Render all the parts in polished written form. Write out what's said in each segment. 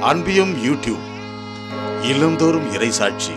அன்பியும் YouTube இல்லந்தோறும் இறைசாட்சி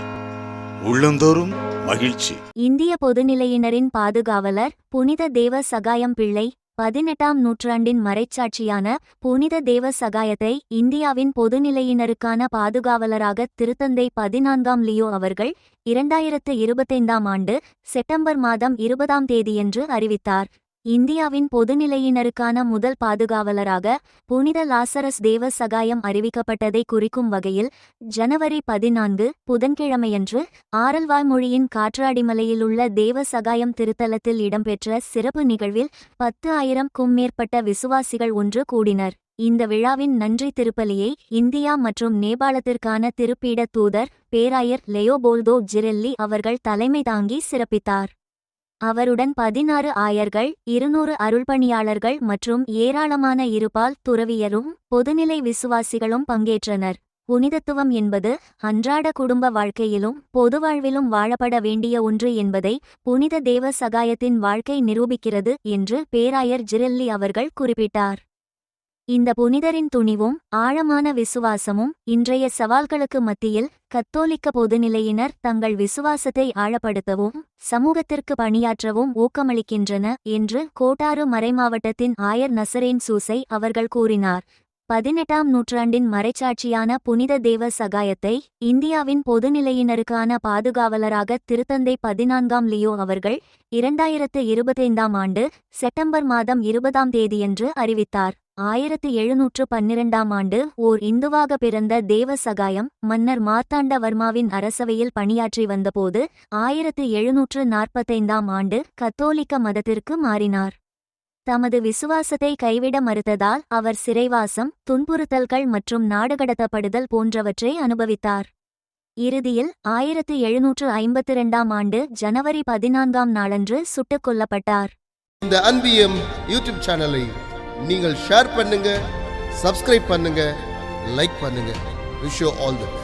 உள்ளந்தோறும் மகிழ்ச்சி. இந்திய பொதுநிலையினரின் பாதுகாவலர் புனித தேவ சகாயம் பிள்ளை 18ஆம் நூற்றாண்டின் மறைச்சாட்சியான புனித தேவ சகாயத்தை இந்தியாவின் பொதுநிலையினருக்கான பாதுகாவலராக திருத்தந்தை 14ஆம் லியோ அவர்கள் 2025ஆம் ஆண்டு செப்டம்பர் மாதம் 20ஆம் தேதியன்று அறிவித்தார். இந்தியாவின் பொதுநிலையினருக்கான முதல் பாதுகாவலராக புனித லாசரஸ் தேவ சகாயம் அறிவிக்கப்பட்டதை குறிக்கும் வகையில் ஜனவரி 14 புதன்கிழமையன்று ஆரல்வாய்மொழியின் காற்றாடிமலையில் உள்ள தேவ சகாயம் திருத்தலத்தில் இடம்பெற்ற சிறப்பு நிகழ்வில் 10,000க்கும் மேற்பட்ட விசுவாசிகள் ஒன்று கூடினர். இந்த விழாவின் நன்றி திருப்பலியை இந்தியா மற்றும் நேபாளத்திற்கான திருப்பீட தூதர் பேராயர் லெயோபோல்தோ ஜிரெல்லி அவர்கள் தலைமை தாங்கி சிறப்பித்தார். அவருடன் 16 ஆயர்கள், 200 அருள்பணியாளர்கள் மற்றும் ஏராளமான இருபால் துறவியரும் பொதுநிலை விசுவாசிகளும் பங்கேற்றனர். புனிதத்துவம் என்பது அன்றாட குடும்ப வாழ்க்கையிலும் பொது வாழ்விலும் வாழப்பட வேண்டிய ஒன்று என்பதை புனித தேவ சகாயத்தின் வாழ்க்கை நிரூபிக்கிறது என்று பேராயர் ஜிரெல்லி அவர்கள் குறிப்பிட்டார். இந்த புனிதரின் துணிவும் ஆழமான விசுவாசமும் இன்றைய சவால்களுக்கு மத்தியில் கத்தோலிக்க பொதுநிலையினர் தங்கள் விசுவாசத்தை ஆழப்படுத்தவும் சமூகத்திற்கு பணியாற்றவும் ஊக்கமளிக்கின்றன என்று கோட்டாறு மறைமாவட்டத்தின் ஆயர் நசரேன் சூசை அவர்கள் கூறினார். 18ஆம் நூற்றாண்டின் மறைச்சாட்சியான புனித தேவ சகாயத்தை இந்தியாவின் பொதுநிலையினருக்கான பாதுகாவலராக திருத்தந்தை 14ஆம் லியோ அவர்கள் 2025ஆம் ஆண்டு செப்டம்பர் மாதம் 20ஆம் தேதியன்று அறிவித்தார். 1712ஆம் ஆண்டு ஓர் இந்துவாக பிறந்த தேவ சகாயம் மன்னர் மார்த்தாண்டவர்மாவின் அரசவையில் பணியாற்றி வந்தபோது 1745ஆம் ஆண்டு கத்தோலிக்க மதத்திற்கு மாறினார். தமது விசுவாசத்தை கைவிட மறுத்ததால் அவர் சிறைவாசம், துன்புறுத்தல்கள் மற்றும் நாடுகடத்தப்படுதல் போன்றவற்றை அனுபவித்தார். இறுதியில் 1752ஆம் ஆண்டு ஜனவரி 14ஆம் நாளன்று சுட்டுக் கொல்லப்பட்டார். இந்த அன்பியம் யூடியூப் சேனலை நீங்கள் ஷேர் பண்ணுங்க, சப்ஸ்கிரைப் பண்ணுங்க, லைக் பண்ணுங்க. Wish you all the best.